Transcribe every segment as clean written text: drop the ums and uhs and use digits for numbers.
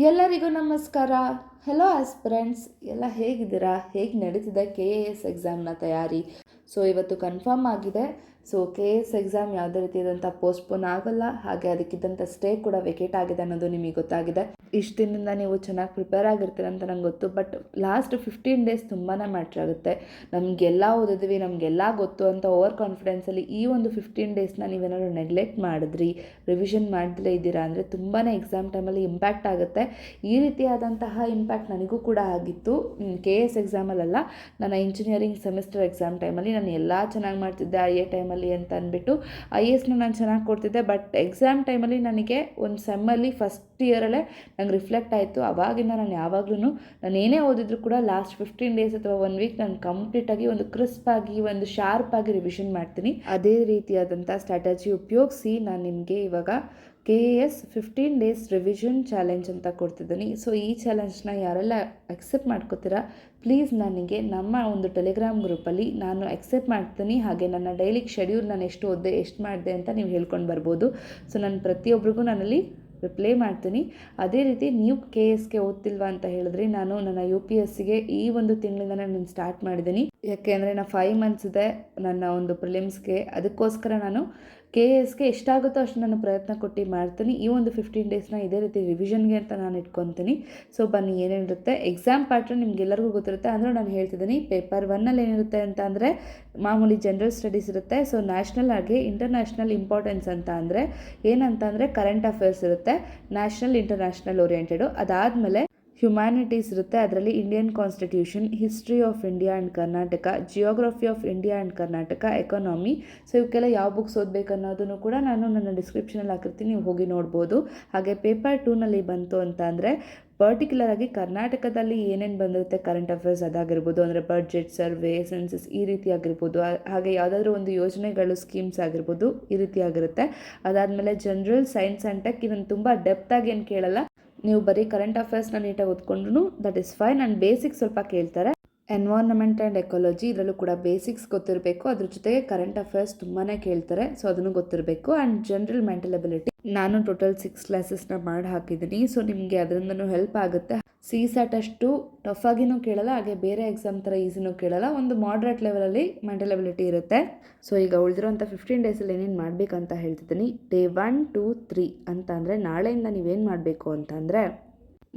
ಎಲ್ಲರಿಗೂ ನಮಸ್ಕಾರ. Hello aspirants, ಎಲ್ಲ ಹೇಗಿದ್ದೀರಾ? ಹೇಗೆ ನಡೀತಿದೆ KAS ಎಕ್ಸಾಮ್ನ ತಯಾರಿ? ಸೊ ಇವತ್ತು ಕನ್ಫರ್ಮ್ ಆಗಿದೆ. ಸೊ KAS ಎಕ್ಸಾಮ್ ಯಾವುದೇ ರೀತಿಯಾದಂಥ ಪೋಸ್ಟ್ಪೋನ್ ಆಗೋಲ್ಲ, ಹಾಗೆ ಅದಕ್ಕಿದ್ದಂಥ ಸ್ಟೇ ಕೂಡ ವೆಕೇಟ್ ಆಗಿದೆ ಅನ್ನೋದು ನಿಮಗೆ ಗೊತ್ತಾಗಿದೆ. ಇಷ್ಟು ದಿನದಿಂದ ನೀವು ಚೆನ್ನಾಗಿ ಪ್ರಿಪೇರ್ ಆಗಿರ್ತೀರ ಅಂತ ನಂಗೆ ಗೊತ್ತು, ಬಟ್ ಲಾಸ್ಟ್ 15 ಡೇಸ್ ತುಂಬಾ ಮ್ಯಾಟ್ರ್ ಆಗುತ್ತೆ. ನಮಗೆಲ್ಲ ಓದಿದ್ವಿ, ನಮಗೆಲ್ಲ ಗೊತ್ತು ಅಂತ ಓವರ್ ಕಾನ್ಫಿಡೆನ್ಸಲ್ಲಿ ಈ ಒಂದು 15 ಡೇಸ್ನ ನೀವೇನಾದ್ರು ನೆಗ್ಲೆಕ್ಟ್ ಮಾಡಿದ್ರಿ, ರಿವಿಷನ್ ಮಾಡದೇ ಇದ್ದೀರಾ ಅಂದರೆ ತುಂಬಾ ಎಕ್ಸಾಮ್ ಟೈಮಲ್ಲಿ ಇಂಪ್ಯಾಕ್ಟ್ ಆಗುತ್ತೆ. ಈ ರೀತಿಯಾದಂತಹ ಇಂಪ್ಯಾಕ್ಟ್ ನನಗೂ ಕೂಡ ಆಗಿತ್ತು. KAS ಎಕ್ಸಾಮಲ್ಲ, ನನ್ನ ಇಂಜಿನಿಯರಿಂಗ್ ಸೆಮಿಸ್ಟರ್ ಎಕ್ಸಾಮ್ ಟೈಮಲ್ಲಿ ನಾನು ಎಲ್ಲ ಚೆನ್ನಾಗಿ ಮಾಡ್ತಿದ್ದೆ IA ಟೈಮಲ್ಲಿ ಅಂತ ಅಂದ್ಬಿಟ್ಟು IASನ ನಾನು ಚೆನ್ನಾಗಿ ಕೊಡ್ತಿದ್ದೆ. ಬಟ್ ಎಕ್ಸಾಮ್ ಟೈಮಲ್ಲಿ ನನಗೆ ಒಂದು ಸೆಮ್ಮಲ್ಲಿ ಫಸ್ಟ್ ಇಯರಲ್ಲೇ ನಂಗೆ ರಿಫ್ಲೆಕ್ಟ್ ಆಯಿತು. ಅವಾಗಿಂದ ನಾನು ಯಾವಾಗಲೂ ನಾನು ಏನೇ ಓದಿದ್ರು ಕೂಡ ಲಾಸ್ಟ್ 15 ಡೇಸ್ ಅಥವಾ 1 ವೀಕ್ ನಾನು ಕಂಪ್ಲೀಟಾಗಿ ಒಂದು ಕ್ರಿಸ್ಪಾಗಿ ಒಂದು ಶಾರ್ಪಾಗಿ ರಿವಿಷನ್ ಮಾಡ್ತೀನಿ. ಅದೇ ರೀತಿಯಾದಂಥ ಸ್ಟ್ರಾಟಜಿ ಉಪಯೋಗಿಸಿ ನಾನು ನಿಮಗೆ ಇವಾಗ KAS 15 ಡೇಸ್ ರಿವಿಷನ್ ಚಾಲೆಂಜ್ ಅಂತ ಕೊಡ್ತಿದ್ದೀನಿ. ಸೊ ಈ ಚಾಲೆಂಜ್ನ ಯಾರೆಲ್ಲ ಅಕ್ಸೆಪ್ಟ್ ಮಾಡ್ಕೋತೀರಾ ಪ್ಲೀಸ್ ನನಗೆ ನಮ್ಮ ಒಂದು ಟೆಲಿಗ್ರಾಮ್ ಗ್ರೂಪಲ್ಲಿ ನಾನು ಅಕ್ಸೆಪ್ಟ್ ಮಾಡ್ತೀನಿ. ಹಾಗೆ ನನ್ನ ಡೈಲಿ ಶೆಡ್ಯೂಲ್ ನಾನು ಎಷ್ಟು ಓದಿದೆ ಎಷ್ಟು ಮಾಡಿದೆ ಅಂತ ನೀವು ಹೇಳ್ಕೊಂಡು ಬರ್ಬೋದು. ಸೊ ನಾನು ಪ್ರತಿಯೊಬ್ಬರಿಗೂ ನಾನಲ್ಲಿ ರಿಪ್ಲೈ ಮಾಡ್ತೀನಿ. ಅದೇ ರೀತಿ ನೀವು KASಗೆ ಓದ್ತಿಲ್ವಾ ಅಂತ ಹೇಳಿದ್ರಿ, ನಾನು ನನ್ನ UPSCಗೆ ಈ ಒಂದು ತಿಂಗಳಿಂದ ನಾನು ಸ್ಟಾರ್ಟ್ ಮಾಡಿದ್ದೀನಿ. ಯಾಕೆಂದರೆ ನಾನು 5 ಮಂತ್ಸ್ ಇದೆ ನನ್ನ ಒಂದು ಪ್ರಿಲಿಮ್ಸ್ಗೆ, ಅದಕ್ಕೋಸ್ಕರ ನಾನು KASಗೆ ಎಷ್ಟಾಗುತ್ತೋ ಅಷ್ಟು ನಾನು ಪ್ರಯತ್ನ ಕೊಟ್ಟು ಮಾಡ್ತೀನಿ. ಈ ಒಂದು 15 ಡೇಸ್ನ ಇದೇ ರೀತಿ ರಿವಿಷನ್ಗೆ ಅಂತ ನಾನು ಇಟ್ಕೊತೀನಿ. ಸೊ ಬನ್ನಿ, ಏನೇನಿರುತ್ತೆ ಎಕ್ಸಾಮ್ ಪ್ಯಾಟ್ರನ್ ನಿಮ್ಗೆಲ್ಲರಿಗೂ ಗೊತ್ತಿರುತ್ತೆ, ಅಂದರೆ ನಾನು ಹೇಳ್ತಿದ್ದೀನಿ. ಪೇಪರ್ 1ಅಲ್ಲಿ ಏನಿರುತ್ತೆ ಅಂತ ಅಂದರೆ ಮಾಮೂಲಿ ಜನರಲ್ ಸ್ಟಡೀಸ್ ಇರುತ್ತೆ. ಸೊ ನ್ಯಾಷನಲ್ ಹಾಗೆ ಇಂಟರ್ನ್ಯಾಷನಲ್ ಇಂಪಾರ್ಟೆನ್ಸ್ ಅಂತ ಅಂದರೆ ಏನಂತ ಅಂದರೆ ಕರೆಂಟ್ ಅಫೇರ್ಸ್ ಇರುತ್ತೆ, ನ್ಯಾಷನಲ್ ಇಂಟರ್ನ್ಯಾಷನಲ್ ಓರಿಯೆಂಟೆಡು. ಅದಾದಮೇಲೆ ಹ್ಯುಮ್ಯಾನಿಟೀಸ್ ಇರುತ್ತೆ, ಅದರಲ್ಲಿ Indian constitution, history of India and Karnataka, geography of India and Karnataka, economy. So ಇವಕ್ಕೆಲ್ಲ ಯಾವ ಬುಕ್ಸ್ ಓದಬೇಕು ಅನ್ನೋದನ್ನು ಕೂಡ ನಾನು ನನ್ನ ಡಿಸ್ಕ್ರಿಪ್ಷನಲ್ಲಿ ಹಾಕಿರ್ತೀನಿ, ನೀವು ಹೋಗಿ ನೋಡ್ಬೋದು. ಹಾಗೆ ಪೇಪರ್ 2ನಲ್ಲಿ ಬಂತು ಅಂತ ಅಂದರೆ ಪರ್ಟಿಕ್ಯುಲರ್ ಆಗಿ ಕರ್ನಾಟಕದಲ್ಲಿ ಏನೇನು ಬಂದಿರುತ್ತೆ ಕರೆಂಟ್ ಅಫೇರ್ಸ್ ಅದಾಗಿರ್ಬೋದು, ಅಂದರೆ ಬಡ್ಜೆಟ್, ಸರ್ವೆ, ಸೆನ್ಸಸ್ ಈ ರೀತಿ ಆಗಿರ್ಬೋದು. ಹಾಗೆ ಯಾವುದಾದ್ರೂ ಒಂದು ಯೋಜನೆಗಳು, ಸ್ಕೀಮ್ಸ್ ಆಗಿರ್ಬೋದು, ಈ ರೀತಿ ಆಗಿರುತ್ತೆ. ಅದಾದಮೇಲೆ ಜನರಲ್, ಸೈನ್ಸ್ ಆ್ಯಂಡ್ ಟೆಕ್. ಇದನ್ನು ತುಂಬ ಡೆಪ್ತಾಗಿ ಏನು ಕೇಳಲ್ಲ, ನೀವು ಬರೀ ಕರೆಂಟ್ ಅಫೇರ್ಸ್ನ ನೀಟಾಗಿ ಓದ್ಕೊಂಡ್ರು that is fine. And basics ಸ್ವಲ್ಪ ಕೇಳ್ತಾರೆ. ಎನ್ವೈರ್ನ್ಮೆಂಟ್ ಆ್ಯಂಡ್ ಎಕಾಲಜಿ, ಇದರಲ್ಲೂ ಕೂಡ ಬೇಸಿಕ್ಸ್ ಗೊತ್ತಿರಬೇಕು. ಅದ್ರ ಜೊತೆಗೆ ಕರೆಂಟ್ ಅಫೇರ್ಸ್ ತುಂಬಾ ಕೇಳ್ತಾರೆ, ಸೊ ಅದನ್ನು ಗೊತ್ತಿರಬೇಕು. ಆ್ಯಂಡ್ ಜನರಲ್ ಮೆಂಟಲ್ ಎಬಿಲಿಟಿ ನಾನು ಟೋಟಲ್ 6 ಕ್ಲಾಸಸ್ನ ಮಾಡಿ ಹಾಕಿದ್ದೀನಿ. ಸೊ ನಿಮಗೆ ಅದರಿಂದನೂ ಹೆಲ್ಪ್ ಆಗುತ್ತೆ. CSAT ಅಷ್ಟು ಟಫ್ ಆಗಿನೂ ಕೇಳಲ್ಲ, ಹಾಗೆ ಬೇರೆ ಎಕ್ಸಾಮ್ ಥರ ಈಸಿನೂ ಕೇಳಲ್ಲ, ಒಂದು ಮಾಡ್ರೇಟ್ ಲೆವೆಲಲ್ಲಿ ಮೆಂಟಲ್ ಎಬಿಲಿಟಿ ಇರುತ್ತೆ. ಸೊ ಈಗ ಉಳಿದಿರೋಂಥ 15 ಡೇಸಲ್ಲಿ ಏನೇನು ಮಾಡಬೇಕಂತ ಹೇಳ್ತಿದ್ದೀನಿ. ಡೇ 1, 2, 3 ಅಂತ ಅಂದರೆ ನಾಳೆಯಿಂದ ನೀವೇನು ಮಾಡಬೇಕು ಅಂತಂದರೆ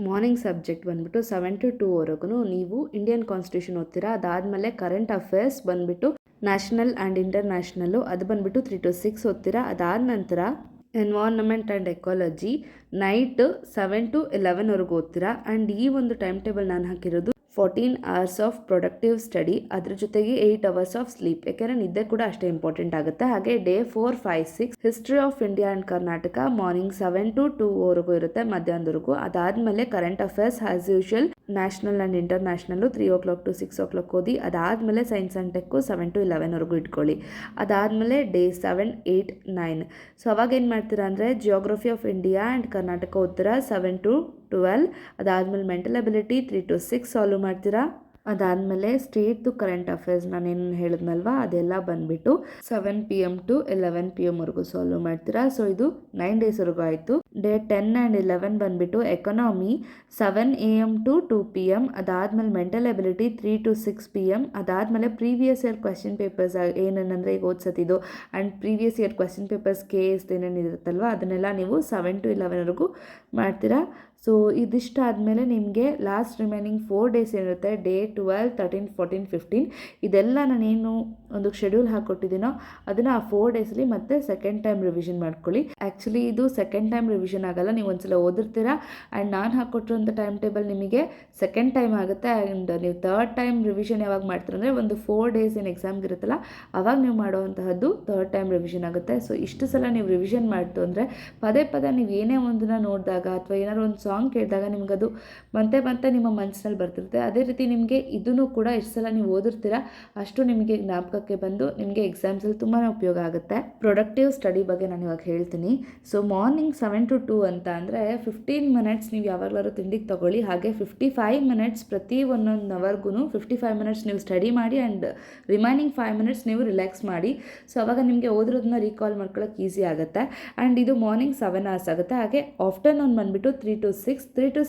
ಮಾರ್ನಿಂಗ್ ಸಬ್ಜೆಕ್ಟ್ ಬಂದುಬಿಟ್ಟು 7 to 2ವರೆಗೂ ನೀವು ಇಂಡಿಯನ್ ಕಾನ್ಸ್ಟಿಟ್ಯೂಷನ್ ಓದ್ತೀರಾ. ಅದಾದಮೇಲೆ ಕರೆಂಟ್ ಅಫೇರ್ಸ್ ಬಂದುಬಿಟ್ಟು ನ್ಯಾಷನಲ್ ಆ್ಯಂಡ್ ಇಂಟರ್ನ್ಯಾಷನಲ್ಲು, ಅದು ಬಂದುಬಿಟ್ಟು 3 to 6 ಓದ್ತೀರಾ. ಅದಾದ ನಂತರ environment and ecology night 7 to 11ವರೆಗೂ ಓದ್ತೀರಾ. ಆ್ಯಂಡ್ ಈ ಒಂದು ಟೈಮ್ ಟೇಬಲ್ ನಾನು ಹಾಕಿರೋದು 14 hours ಆಫ್ ಪ್ರೊಡಕ್ಟಿವ್ ಸ್ಟಡಿ, ಅದ್ರ ಜೊತೆಗೆ 8 hours ಆಫ್ ಸ್ಲೀಪ್, ಯಾಕೆಂದರೆ ನಿದ್ದೆ ಕೂಡ ಅಷ್ಟೇ ಇಂಪಾರ್ಟೆಂಟ್ ಆಗುತ್ತೆ. ಹಾಗೆ day 4, 5, 6 history of India and Karnataka morning 7 to 2ವರೆಗೂ ಇರುತ್ತೆ, ಮಧ್ಯಾಹ್ನದವರೆಗೂ. ಅದಾದಮೇಲೆ current affairs as usual national and international 3 o'clock to 6 o'clock ಓದಿ. ಅದಾದಮೇಲೆ ಸೈನ್ಸ್ ಆ್ಯಂಡ್ ಟೆಕ್ಕು 7 to 11ವರೆಗೂ ಇಟ್ಕೊಳ್ಳಿ. ಅದಾದಮೇಲೆ ಡೇ 7, 8, 9. ಸೊ ಅವಾಗ ಏನು ಮಾಡ್ತೀರಾ ಅಂದರೆ geography of India and Karnataka ಓದ್ತೀರಾ 7 to 12. ಅದಾದಮೇಲೆ ಮೆಂಟಲ್ ಎಬಿಲಿಟಿ 3 to 6 ಸಾಲ್ವ್ ಮಾಡ್ತೀರಾ. ಅದಾದಮೇಲೆ ಸ್ಟೇಟ್ದು ಕರೆಂಟ್ ಅಫೇರ್ಸ್ ನಾನೇನು ಹೇಳಿದ್ನಲ್ವಾ ಅದೆಲ್ಲ ಬಂದುಬಿಟ್ಟು 7 PM to 11 PM ಸಾಲ್ವ್ ಮಾಡ್ತೀರಾ. ಸೊ ಇದು 9 ಡೇಸ್ವರೆಗೂ ಆಯಿತು. ಡೇ 10 and 11 ಬಂದುಬಿಟ್ಟು ಎಕನಾಮಿ 7 AM to 2 PM. ಅದಾದಮೇಲೆ ಮೆಂಟಲ್ ಎಬಿಲಿಟಿ 3 to 6 PM. ಅದಾದಮೇಲೆ ಪ್ರೀವಿಯಸ್ ಇಯರ್ ಕ್ವೆಶ್ಚನ್ ಪೇಪರ್ಸ್ ಏನೇನಂದರೆ ಈಗ ಓದಿಸೋದಿದ್ದು and previous year question papers KAS ಏನೇನು ಇರುತ್ತಲ್ವ ಅದನ್ನೆಲ್ಲ ನೀವು 7 to 11ವರೆಗೂ ಮಾಡ್ತೀರಾ. ಸೊ ಇದಿಷ್ಟಾದಮೇಲೆ ನಿಮಗೆ ಲಾಸ್ಟ್ ರಿಮೈನಿಂಗ್ 4 ಡೇಸ್ ಏನಿರುತ್ತೆ, ಡೇ 12, 13, 14, 15 ಇದೆಲ್ಲ ನಾನೇನು ಒಂದು ಶೆಡ್ಯೂಲ್ ಹಾಕ್ಕೊಟ್ಟಿದ್ದೀನೋ ಅದನ್ನು ಆ 4 ಡೇಸಲ್ಲಿ ಮತ್ತೆ ಸೆಕೆಂಡ್ ಟೈಮ್ ರಿವಿಷನ್ ಮಾಡ್ಕೊಳ್ಳಿ. ಆ್ಯಕ್ಚುಲಿ ಇದು ಸೆಕೆಂಡ್ ಟೈಮ್ ರಿವಿಷನ್ ಆಗಲ್ಲ, ನೀವು ಒಂದ್ಸಲ ಓದಿರ್ತೀರಾ ಆ್ಯಂಡ್ ನಾನು ಹಾಕ್ಕೊಟ್ಟಿರೋಂಥ ಟೈಮ್ ಟೇಬಲ್ ನಿಮಗೆ ಸೆಕೆಂಡ್ ಟೈಮ್ ಆಗುತ್ತೆ. ಆ್ಯಂಡ್ ನೀವು ಥರ್ಡ್ ಟೈಮ್ ರಿವಿಷನ್ ಯಾವಾಗ ಮಾಡ್ತೀರ ಅಂದರೆ ಒಂದು 4 ಡೇಸ್ ಏನು ಎಕ್ಸಾಮ್ಗೆ ಇರುತ್ತಲ್ಲ ಆವಾಗ ನೀವು ಮಾಡುವಂತಹದ್ದು ಥರ್ಡ್ ಟೈಮ್ ರಿವಿಷನ್ ಆಗುತ್ತೆ. ಸೊ ಇಷ್ಟು ಸಲ ನೀವು ರಿವಿಷನ್ ಮಾಡ್ತು ಅಂದರೆ ಪದೇ ಪದೇ ನೀವು ಏನೇ ಒಂದನ್ನು ನೋಡಿದಾಗ ಅಥವಾ ಏನಾದ್ರು ಒಂದು ಸಾಂಗ್ ಕೇಳಿದಾಗ ನಿಮಗದು ಮತ್ತೆ ನಿಮ್ಮ ಮನಸ್ಸಿನಲ್ಲಿ ಬರ್ತಿರುತ್ತೆ. ಅದೇ ರೀತಿ ನಿಮಗೆ ಇದನ್ನು ಕೂಡ ಎಷ್ಟು ಸಲ ನೀವು ಓದಿರ್ತೀರ ಅಷ್ಟು ನಿಮಗೆ ಜ್ಞಾಪಕ ಭಾಗಕ್ಕೆ ಬಂದು ನಿಮಗೆ ಎಕ್ಸಾಮ್ಸಲ್ಲಿ ತುಂಬಾ ಉಪಯೋಗ ಆಗುತ್ತೆ. ಪ್ರೊಡಕ್ಟಿವ್ ಸ್ಟಡಿ ಬಗ್ಗೆ ನಾನು ಇವಾಗ ಹೇಳ್ತೀನಿ. ಸೊ ಮಾರ್ನಿಂಗ್ 7 to 2 ಅಂತ ಅಂದರೆ 15 ಮಿನಿಟ್ಸ್ ನೀವು ಯಾವಾಗಲಾದ್ರೂ ತಿಂಡಿಗೆ ತೊಗೊಳ್ಳಿ. ಹಾಗೆ 55 ಮಿನಿಟ್ಸ್ ಪ್ರತಿ ಒಂದೊಂದು ಅವರ್ಗೂ 55 ಮಿನಿಟ್ಸ್ ನೀವು ಸ್ಟಡಿ ಮಾಡಿ ಆ್ಯಂಡ್ ರಿಮೈನಿಂಗ್ 5 ಮಿನಿಟ್ಸ್ ನೀವು ರಿಲ್ಯಾಕ್ಸ್ ಮಾಡಿ. ಸೊ ಅವಾಗ ನಿಮಗೆ ಓದಿರೋದನ್ನ ರೀಕಾಲ್ ಮಾಡ್ಕೊಳ್ಳೋಕೆ ಈಸಿ ಆಗುತ್ತೆ. ಆ್ಯಂಡ್ ಇದು ಮಾರ್ನಿಂಗ್ 7 hours ಆಗುತ್ತೆ. ಹಾಗೆ ಆಫ್ಟರ್ನೂನ್ ಬಂದುಬಿಟ್ಟು 3 to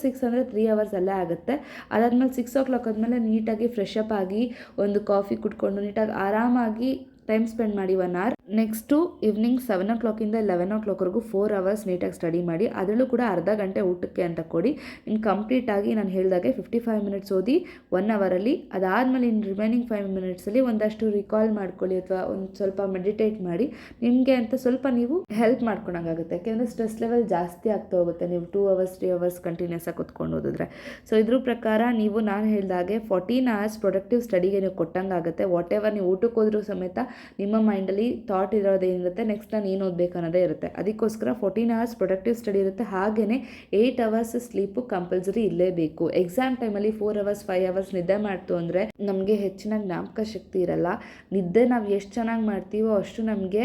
6 ಅಂದರೆ 3 hours ಅಲ್ಲೇ ಆಗುತ್ತೆ. ಅದಾದಮೇಲೆ 6 o'clock ಆದಮೇಲೆ ನೀಟಾಗಿ ಫ್ರೆಶ್ ಅಪ್ ಆಗಿ ಒಂದು ಕಾಫಿ ಕುಟ್ಕೊಂಡು ನೀಟಾಗಿ ಆರಾಮಾಗಿ ಟೈಮ್ ಸ್ಪೆಂಡ್ ಮಾಡಿ 1 hour. ನೆಕ್ಸ್ಟು ಈವ್ನಿಂಗ್ 7 o'clock-ಇಂದ 11 o'clock-ವರೆಗೂ 4 hours ನೀಟಾಗಿ ಸ್ಟಡಿ ಮಾಡಿ. ಅದರಲ್ಲೂ ಕೂಡ ಅರ್ಧ ಗಂಟೆ ಊಟಕ್ಕೆ ಅಂತ ಕೊಡಿ. ಇನ್ನು ಕಂಪ್ಲೀಟಾಗಿ ನಾನು ಹೇಳಿದಾಗೆ 55 ಮಿನಿಟ್ಸ್ ಓದಿ 1 ಅವರಲ್ಲಿ. ಅದಾದಮೇಲೆ ಇನ್ನು ರಿಮೈನಿಂಗ್ 5 ಮಿನಿಟ್ಸಲ್ಲಿ ಒಂದಷ್ಟು ರಿಕಾಲ್ ಮಾಡ್ಕೊಳ್ಳಿ ಅಥವಾ ಒಂದು ಸ್ವಲ್ಪ ಮೆಡಿಟೇಟ್ ಮಾಡಿ. ನಿಮಗೆ ಅಂತ ಸ್ವಲ್ಪ ನೀವು ಹೆಲ್ಪ್ ಮಾಡ್ಕೊಳಂಗಾಗುತ್ತೆ. ಯಾಕೆಂದರೆ ಸ್ಟ್ರೆಸ್ ಲೆವೆಲ್ ಜಾಸ್ತಿ ಆಗ್ತಾ ಹೋಗುತ್ತೆ ನೀವು 2 hours 3 hours ಕಂಟಿನ್ಯೂಸ್ ಆಗಿ ಕೂತ್ಕೊಂಡು ಓದಿದ್ರೆ. ಸೊ ಇದ್ರ ಪ್ರಕಾರ ನೀವು ನಾನು ಹೇಳಿದಾಗೆ 14 hours ಪ್ರೊಡಕ್ಟಿವ್ ಸ್ಟಡಿಗೆ ನೀವು ಕೊಟ್ಟಂಗಾಗುತ್ತೆ. ವಾಟ್ ಎವರ್ ನೀವು ಊಟಕ್ಕೆ ಹೋದ್ರೂ ಸಮೇತ ನಿಮ್ಮ ಮೈಂಡಲ್ಲಿ ಥಾಟ್ ಇರೋದೇನಿರುತ್ತೆ ನೆಕ್ಸ್ಟ್ ನಾನು ಏನು ಓದಬೇಕು ಅನ್ನೋದೇ ಇರುತ್ತೆ. ಅದಕ್ಕೋಸ್ಕರ 14 hours ಪ್ರೊಡಕ್ಟಿವ್ ಸ್ಟಡಿ ಇರುತ್ತೆ. ಹಾಗೆಯೇ 8 hours ಸ್ಲೀಪು ಕಂಪಲ್ಸರಿ ಇರಲೇಬೇಕು. ಎಕ್ಸಾಮ್ ಟೈಮಲ್ಲಿ 4 hours 5 hours ನಿದ್ದೆ ಮಾಡ್ತು ಅಂದರೆ ನಮಗೆ ಹೆಚ್ಚಿನ ಜ್ಞಾಪಕ ಶಕ್ತಿ ಇರಲ್ಲ. ನಿದ್ದೆ ನಾವು ಎಷ್ಟು ಚೆನ್ನಾಗಿ ಮಾಡ್ತೀವೋ ಅಷ್ಟು ನಮಗೆ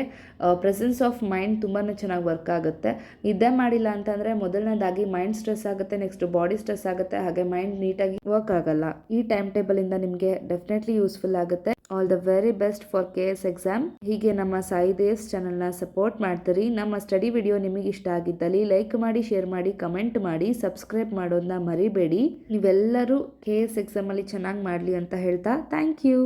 ಪ್ರೆಸೆನ್ಸ್ ಆಫ್ ಮೈಂಡ್ ತುಂಬಾ ಚೆನ್ನಾಗಿ ವರ್ಕ್ ಆಗುತ್ತೆ. ನಿದ್ದೆ ಮಾಡಿಲ್ಲ ಅಂತಂದರೆ ಮೊದಲನೇದಾಗಿ ಮೈಂಡ್ ಸ್ಟ್ರೆಸ್ ಆಗುತ್ತೆ, ನೆಕ್ಸ್ಟ್ ಬಾಡಿ ಸ್ಟ್ರೆಸ್ ಆಗುತ್ತೆ, ಹಾಗೆ ಮೈಂಡ್ ನೀಟಾಗಿ ವರ್ಕ್ ಆಗಲ್ಲ. ಈ ಟೈಮ್ ಟೇಬಲಿಂದ ನಿಮಗೆ ಡೆಫಿನೆಟ್ಲಿ ಯೂಸ್ಫುಲ್ ಆಗುತ್ತೆ. All the very best for KS exam. ಹೀಗೆ ನಮ್ಮ ಸಾಯಿ ದೇವ್ಸ್ ಚಾನಲ್ನ ಸಪೋರ್ಟ್ ಮಾಡ್ತೀರಿ. ನಮ್ಮ ಸ್ಟಡಿ ವಿಡಿಯೋ ನಿಮಗೆ ಇಷ್ಟ ಆಗಿದ್ದಲ್ಲಿ ಲೈಕ್ ಮಾಡಿ, ಶೇರ್ ಮಾಡಿ, ಕಮೆಂಟ್ ಮಾಡಿ, ಸಬ್ಸ್ಕ್ರೈಬ್ ಮಾಡೋದನ್ನ ಮರಿಬೇಡಿ. ನೀವೆಲ್ಲರೂ KS ಎಕ್ಸಾಮಲ್ಲಿ ಚೆನ್ನಾಗಿ ಮಾಡಲಿ ಅಂತ ಹೇಳ್ತಾ ಥ್ಯಾಂಕ್ ಯು.